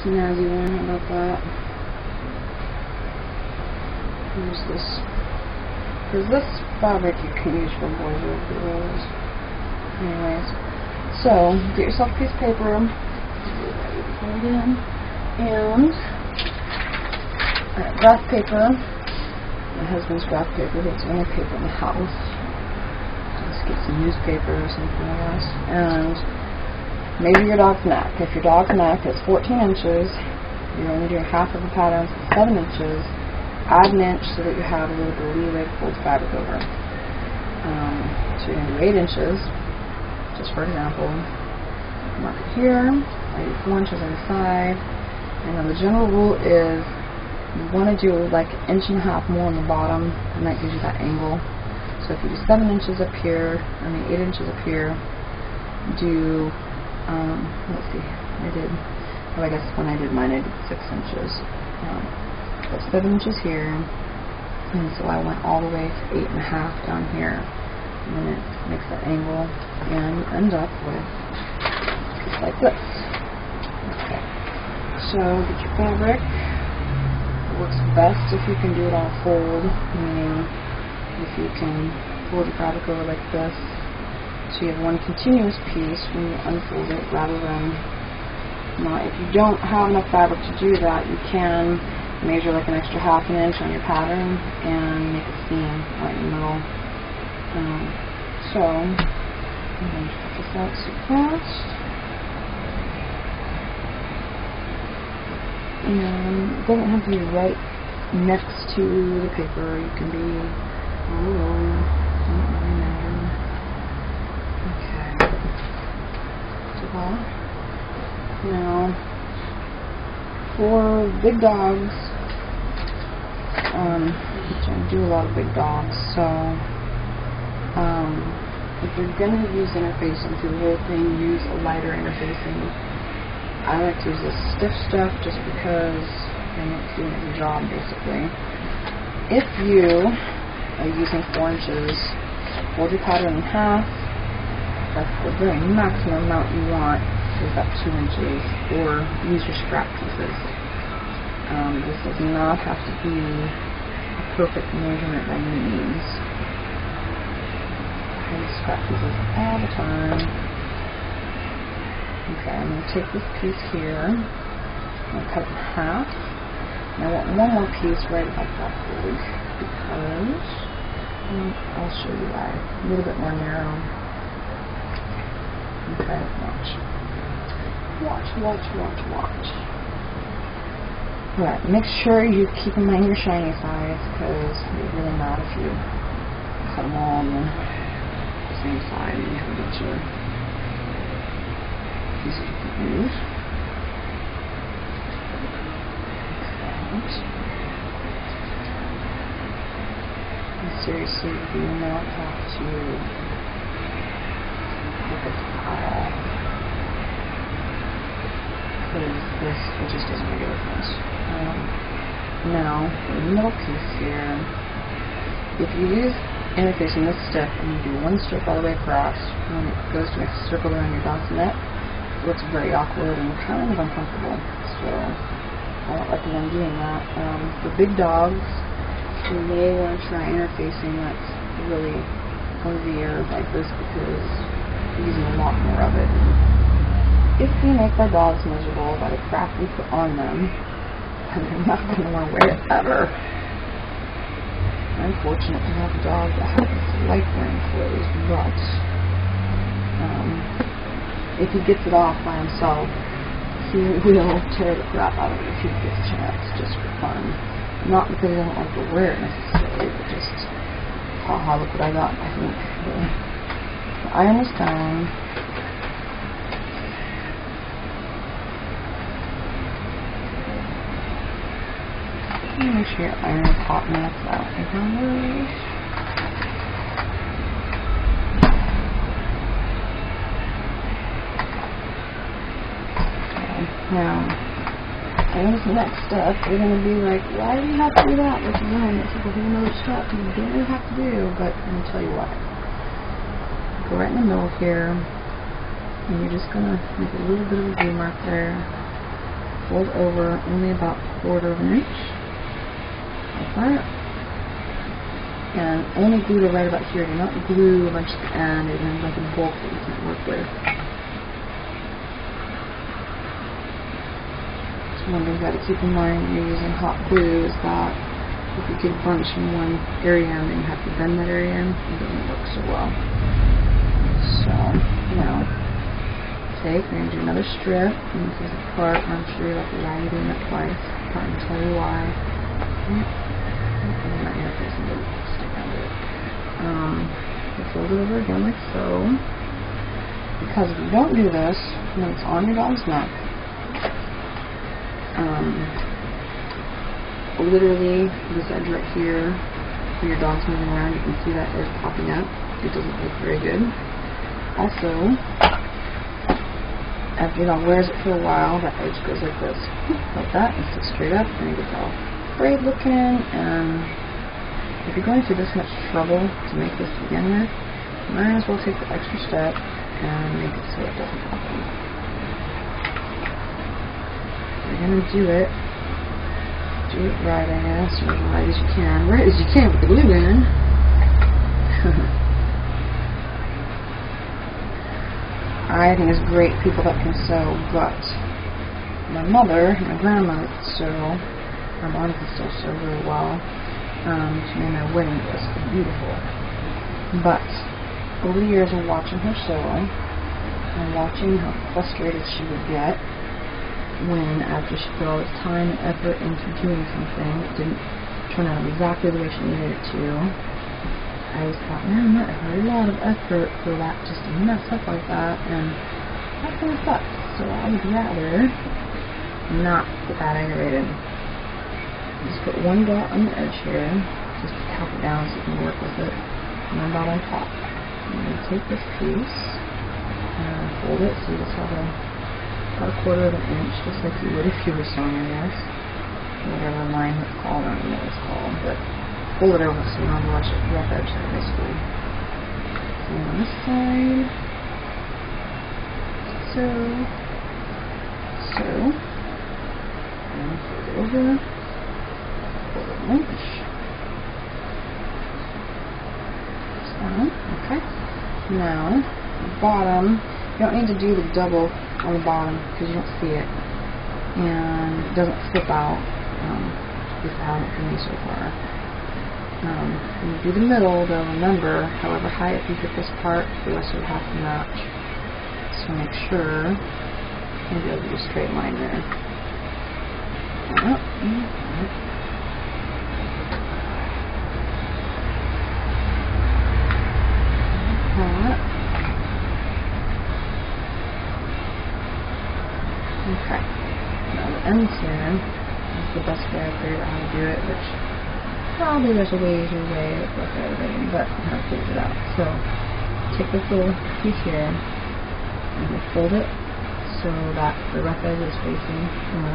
snazzy one. How about that? Use this. Because this fabric you can use for boys or girls. Anyways. So, get yourself a piece of paper. Fold in. And graph paper. My husband's graph paper. It's the only paper in the house. Just get some newspaper or something, I guess. And measure your dog's neck. If your dog's neck is 14 inches, you're only doing half of the pattern, 7 inches. Add an inch so that you have a little bit of leeway to fold fabric over. So you're going to do 8 inches, just for example. Mark it here. I do 4 inches on the side. And then the general rule is you want to do like 1.5 inches more on the bottom, and that gives you that angle. So if you do 7 inches up here, 8 inches up here, do, let's see, I guess when I did mine I did 6 inches. So 7 inches here, and so I went all the way to 8.5 down here, and then it makes that angle, and you end up with just like this. Okay, so get your fabric. It works best if you can do it on a fold, meaning if you can fold your fabric over like this, so you have one continuous piece when you unfold it, rather than, now if you don't have enough fabric to do that, you can measure like an extra 1/2 inch on your pattern and make a seam right in the middle. So I'm going to cut this out super fast. And it doesn't have to be right next to the paper. You can be a little, doesn't really matter. Okay. So now, for big dogs, which I do a lot of big dogs, so if you're going to use interfacing through the whole thing, use a lighter interfacing. I like to use this stiff stuff just because it's doing a good job, basically. If you are using 4 inches, fold your pattern in half. That's the very maximum amount you want, is about 2 inches, or use your scrap pieces. This does not have to be a perfect measurement by any means. I use scrap pieces all the time. Okay, I'm going to take this piece here, I'm going to cut it in half, and I want one more piece right about that big, because, I'll show you why, a little bit more narrow. Okay, watch. Watch. Alright, make sure you keep in mind your shiny sides, because you're really mad if you cut them all on the same side and you have a bunch of pieces you can use. And seriously, you do not have to look at the pile, because this just doesn't make a difference. Now, for the middle piece here, if you use interfacing this strip and you do one strip all the way across, when it goes to make a circle around your dog's neck, it looks very awkward and kind of uncomfortable. So I don't recommend doing that. For big dogs, you may want to try interfacing that's really over the ear like this, because we're using a lot more of it. If we make our dogs miserable by the crap we put on them, then they're not going to want to wear it ever. I'm fortunate to have a dog that likes wearing clothes, but if he gets it off by himself, he will tear the crap out of it if he gets a chance, just for fun. Not because he doesn't like to wear it necessarily, but just, haha, look what I got, I think. The iron is down. Make sure your iron is hot enough out around those. Now, I guess the next step, you're going to be like, why do you have to do that? Which is fine, it's like a whole other step you don't really have to do, but I'm going to tell you what. Go right in the middle here, and you're just going to make a little bit of a V mark there, fold over only about 1/4 inch, like that, and only glue to right about here. Do not glue a bunch at the end, it ends like a bulk that you can't work with. So one thing you've got to keep in mind when you're using hot glue is that if you get a bunch in one area and then you have to bend that area in, it doesn't work so well. So now we're going to do another strip, and this is the part where I'm sure you're like, why are you doing that twice? I'm going to tell you why. My interface and stick under it. Fold it over again like so. Because if you don't do this, when it's on your dog's neck, literally this edge right here, when your dog's moving around, you can see that edge popping up. It doesn't look very good. Also, after your dog wears it for a while, that edge goes like this, like that, and sticks straight up, and it gets all frayed looking. And if you're going through this much trouble to make this to begin with, you might as well take the extra step and make it so it doesn't happen. You're going to do it right, I guess, or as right as you can. Right as you can with the glue in. I think it's great people that can sew, but my mother and my grandmother could sew. My mom could still sew really well. She made my wedding dress beautiful. But over the years of watching her sew and watching how frustrated she would get when, after she put all this time and effort into doing something, it didn't turn out exactly the way she needed it to, I just thought, man, that is a lot of effort for that just to mess up like that, and that kind of sucks. So I would rather not get that aggravated. Just put one dot on the edge here, just to tap it down so you can work with it, and one dot on top. I'm going to take this piece and fold it so you just have about 1/4 inch, just like you would if you were sewing, I guess. Whatever line it's called, I don't know what it's called, but fold it over so you don't have to watch it rough edge there, basically. And on this side, so, and fold it over, fold it an inch. So, okay. Now, the bottom, you don't need to do the double on the bottom because you don't see it, and it doesn't flip out. At least I haven't for me so far. When you do the middle, though, remember, however high up you get this part, the rest would have to match. So make sure you'll be able to do a straight line there. Okay. Now the ends here is the best way I figured out how to do it, which probably there's a way easier way for everything, but I have figured it out. So take this little piece here and we'll fold it so that the rough edge is facing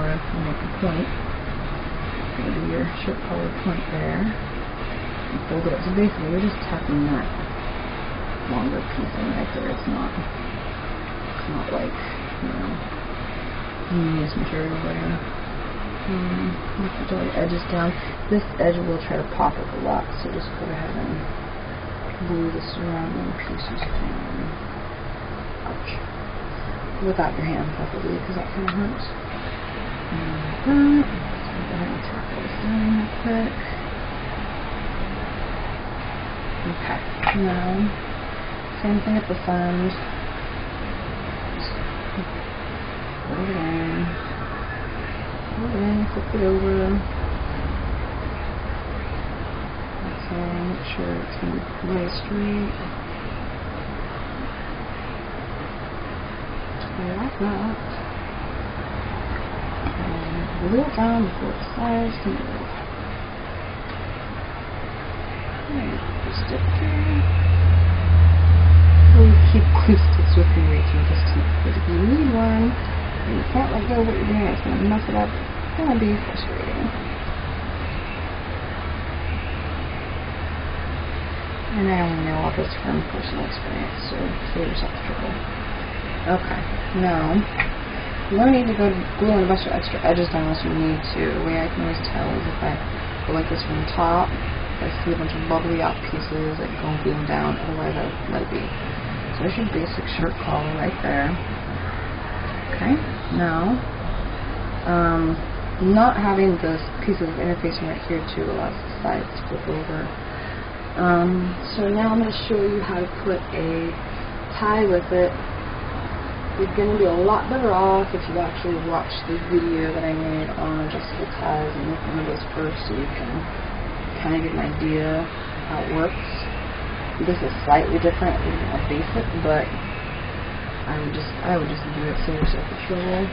where you make the point. You're going to do your shirt collar point there and fold it up. So basically you're just tucking that longer piece in right there. It's not like, you know, this material there. Put all your edges down. This edge will try to pop up a lot, so just go ahead and glue the surrounding pieces down. Ouch. Without your hand, preferably, because that kind of hurts. And so go ahead and tackle this down real quick. Okay. Now, same thing at this end. Put it in. Flip it over. So make sure it's going to be really straight. Like that. And glue it down before it slides to move. Alright, just stick here. Always keep glue sticks with you reaching distance, because if you need one, and you can't let go of what you're doing, it's going to mess it up. It's going to be frustrating. And I only know all this from personal experience, so save yourself trouble. Okay, now You don't need to go glue on a bunch of extra edges down unless you need to. The way I can always tell is if I go like this from the top, I see a bunch of bubbly out pieces that go gluing down, otherwise I would let it be. So there's your basic shirt collar right there. Okay, now, not having this piece of interfacing right here too allows the sides to flip over. So now I'm going to show you how to put a tie with it. You're going to be a lot better off if you actually watch the video that I made on adjustable ties and look one of those first so you can kind of get an idea how it works. This is slightly different, a little more basic, but I would just do it, save yourself the trouble.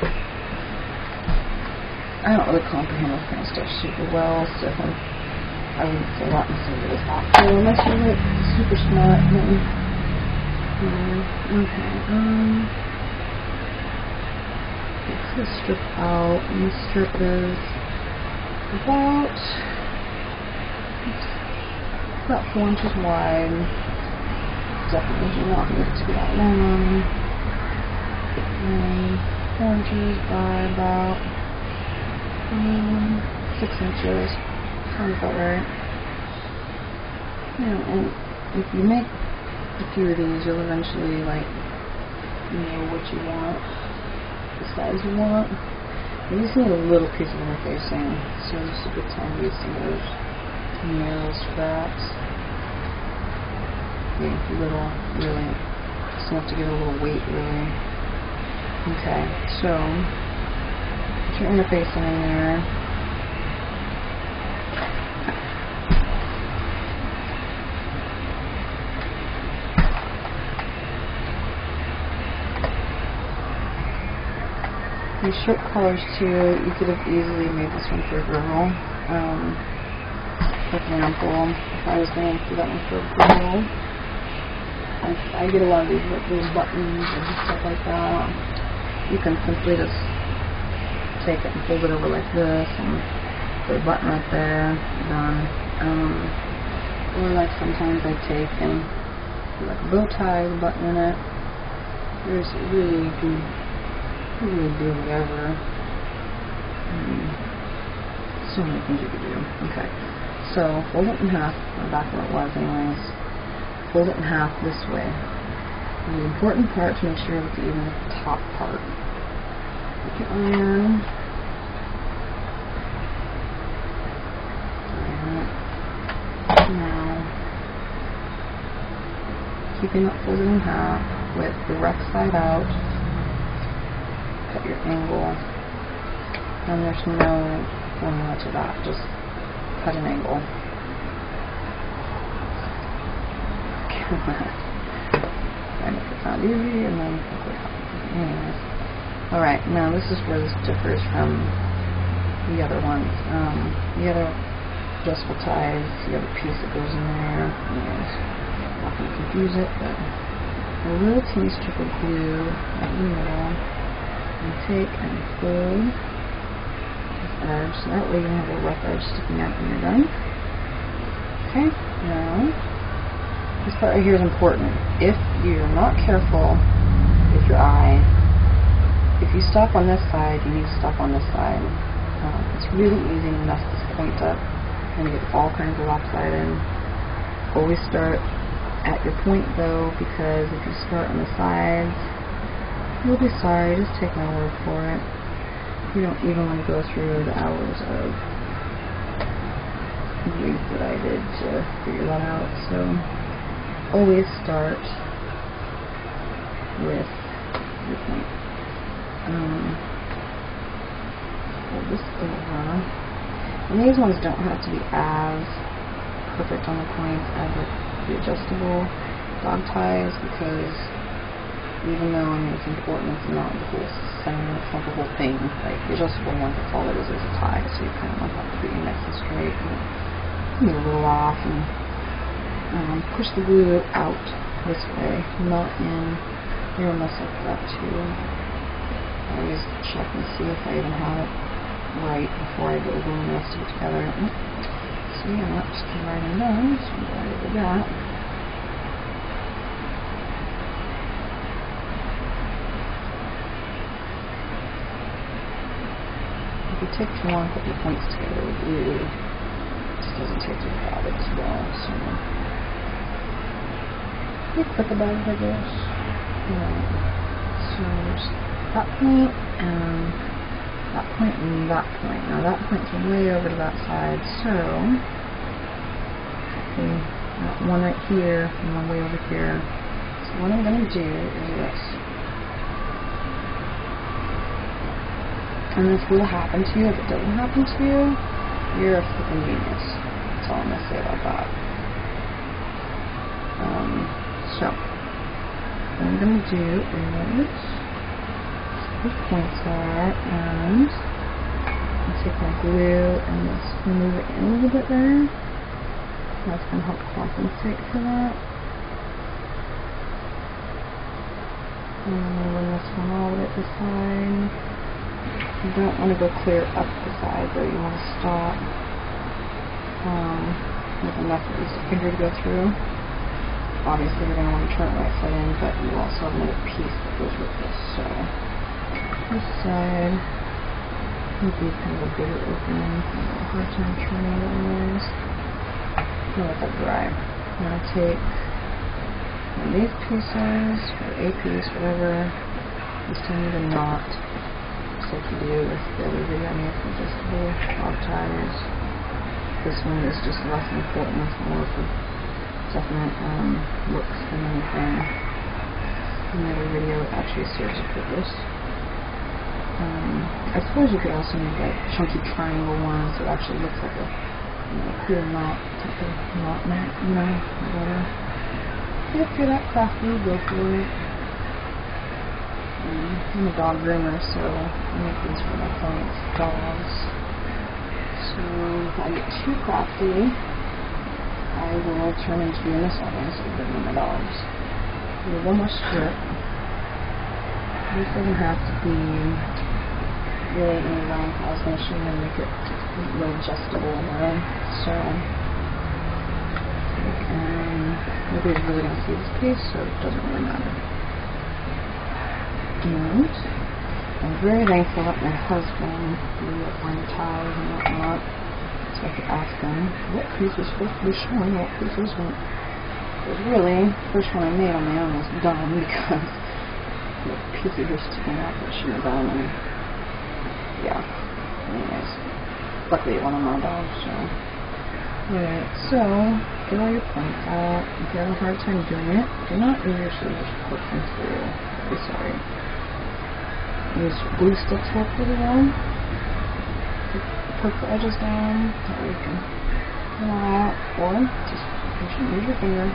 I don't really comprehend this kind of stuff super well, so I wouldn't say that necessarily is helpful unless you're like super smart. Okay. Take this strip out, and this strip is about 4 inches wide. Definitely do not need it to be that long. And 4 inches by about 6 inches. Sounds about right. And if you make a few of these, you'll eventually know what you want, the size you want. You just need a little piece of interfacing, so just a good time to use some of those nails for that. Yeah, little, really, just enough to give it a little weight, really. Okay, so put your interfacing in there. These shirt colors too, you could have easily made this one for a girl. For example, if I was going to do that one for a girl, I get a lot of these little buttons and stuff like that. You can simply just take it and fold it over like this and put a button right there, done. Or like sometimes I take and do like a bow tie with a button in it. There's really good. You can really do whatever. So many things you could do. Okay, so fold it in half, or back where it was anyways. Fold it in half this way. And the important part to make sure it's even with the top part. Take your iron. Now, keeping it folded in half with the rough side out. Cut your angle, and there's no formula to that, just cut an angle. I make it sound easy and then anyways. Alright, now this is where this differs from the other ones. The other adjustable ties, the other piece that goes in there, anyways, not going to confuse it, but a little teeny strip of glue right in the middle. And take and fold this edge, so that way you don't have a rough edge sticking out when you're done. Okay, now this part right here is important. If you're not careful with your eye, if you stop on this side, you need to stop on this side. It's really easy to mess this point up and get all kinds of lopsided. Always start at your point though, because if you start on the sides, you'll be sorry, just take my word for it. You don't even want to go through the hours of grief that I did to figure that out. So always start with your point. Fold this over. And these ones don't have to be as perfect on the points as the adjustable dog ties, because even though it's important, it's not the whole center, it's not the whole thing. Like the adjustable ones, that's all it is a tie, so you kind of want that to be nice and straight and a little off, and push the glue out this way, not in. You'll mess up that too. I always check and see if I even have it right before I go gluing the rest of it together. See, I'm not just right and done, so I'm glad I did that. if you take too long, put your points together, it just doesn't take your fabric too well. So you clip about it, I guess. Right. So there's that point and that point and that point. Now that point's way over to that side, so okay, one right here and one way over here. So what I'm going to do is this. And this will happen to you. If it doesn't happen to you, you're a freaking genius. That's all I'm going to say about that. So, what I'm going to do is the points are, and I'll take my glue and just move it in a little bit there. That's going to help compensate for that. And I'm going to run this one all the way to the side. You don't want to go clear up the side though, you want to stop with enough at least a finger to go through. Obviously you're going to want to turn it right side in, but you also have another piece that goes with this. So this side would be kind of a bigger opening. I have a hard time turning it anyways. I'll let that dry. I'm going to take one of these pieces, or a piece, whatever. This time with a knot, just like you do with the other video I made for adjustable bob ties. This one is just less important, it's more for definite looks than anything. In the other video it actually serves a purpose. I suppose you could also make like chunky triangle ones that actually looks like a clear knot type of knot mat, whatever. If you're that crafty, go for it. I'm a dog groomer, so I make these for my clients' dogs. So if I get too crafty, I will turn into doing this audience and bring my dogs. So one more strip. This doesn't have to be really anything. I was going to show you how to make it really adjustable in there. So nobody's really going to see this piece, so it doesn't really matter. And I'm very thankful that my husband blew up my ties and whatnot, so I could ask him what piece was supposed to be showing, what pieces weren't. Because really, the first one I made on my own was dumb because the pieces were sticking out that shouldn't have done, and yeah. Anyways, luckily it went on my dog, so. Alright, so get all your points out. If you're having a hard time doing it, do not use your scissors to poke them through. Be sorry. Use glue sticks to work really well. Poke the edges down, that way you can pull them out, or just use your finger.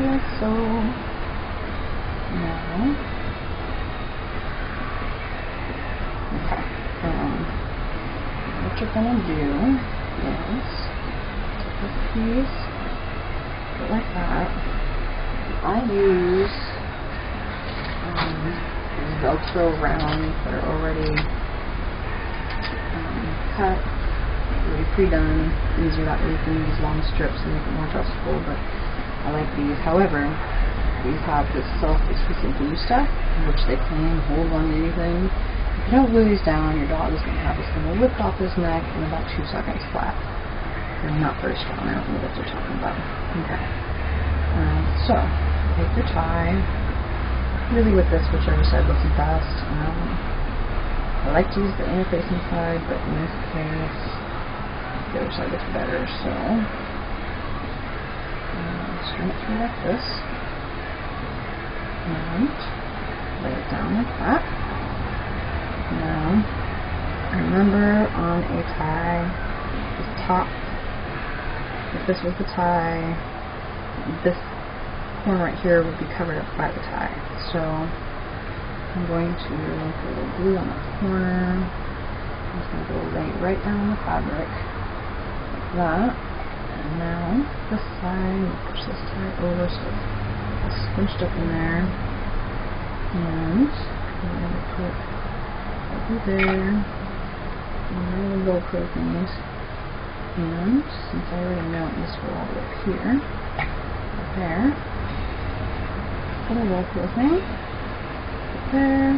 Like so. Now, okay. What you're gonna do is take this piece, put it like that. I use Velcro rounds that are already cut, already pre-done. These are that way you can use long strips and make it more adjustable, but I like these. However, these have this self-adhesive glue stuff, which they claim hold on to anything. If you don't glue these down, your dog is going to have this thing whipped off his neck in about 2 seconds flat. They're not very strong. I don't know what they're talking about. Okay. So, take your tie. Really with this, whichever side looks best. I like to use the inner facing side, but in this case, the other side looks better. So, string it through like this. And lay it down like that. Now, remember on a tie, the top, if this was the tie, this corner right here would be covered up by the tie. So, I'm going to put a little glue on the corner. I'm just going to go lay it right down on the fabric, like that. And now, this side, push this side over so it's squinched up in there. And I'm going to put over there, and the Velcro things, and since I already know this will all go up here, right there, put a Velcro thing, right there,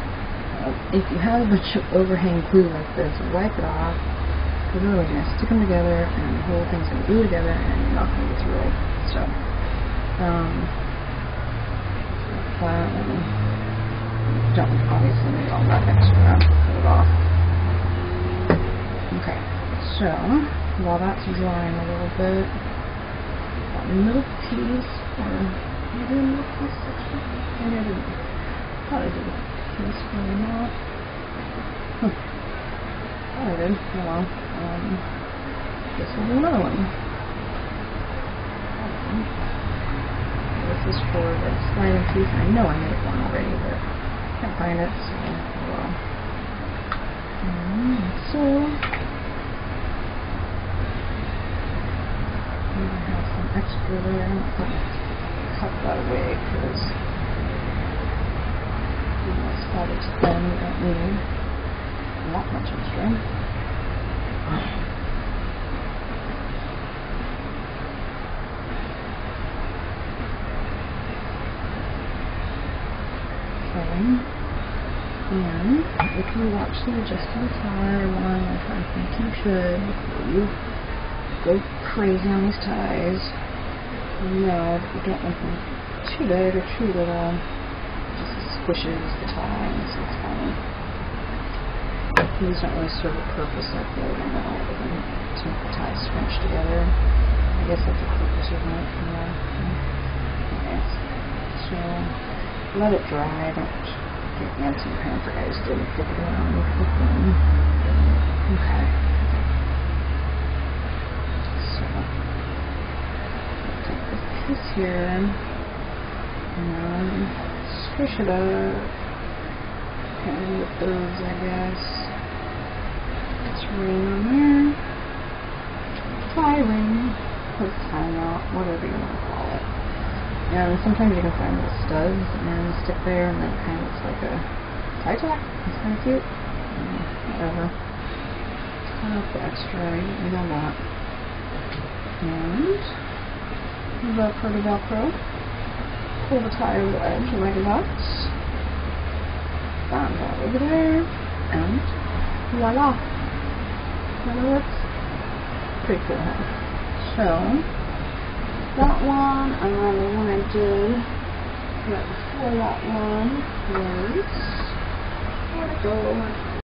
if you have a bunch of overhang glue like this, wipe it off, because otherwise you're going to stick them together and the whole thing's going to glue together and you're not going to get through it. So, that, and don't obviously need all that extra. Put it off. Okay, so while that's drying a little bit, that middle piece, or maybe the middle piece section, maybe I didn't. I thought I did this, maybe not. Oh, I did. Oh well. This is another one. This is for the sliding piece. I know I made one already, but I can't find it, so well. So I have some extra there. I'm going to cut that away because this part is thin. We don't need that much extra. And if you watch the adjustable tie one, which I think you should, before you go crazy on these ties, you know that you don't want them too big or too little. It just squishes the tie and so it's fine. These don't really serve a purpose like the other one other than to make the ties scrunch together. I guess that's the purpose of it. Okay. So let it dry. Don't get antsy pants like I just did. Flip it around. Flip it around. Okay. So take this piece here and squish it up. And with those, I guess. It's ring on there. Tie ring. Or tie knot. Whatever you want to call it. And sometimes you can find little studs and stick there, and then it kind of looks like a tie tack. It's kind of cute. Whatever. Cut out the extra. You don't need all that. And Velcro to Velcro. Pull the tie over the edge like that. Bam, that over there. And voila. That looks pretty cool, huh? So that one, and then the one I did right before that one was, where'd it go?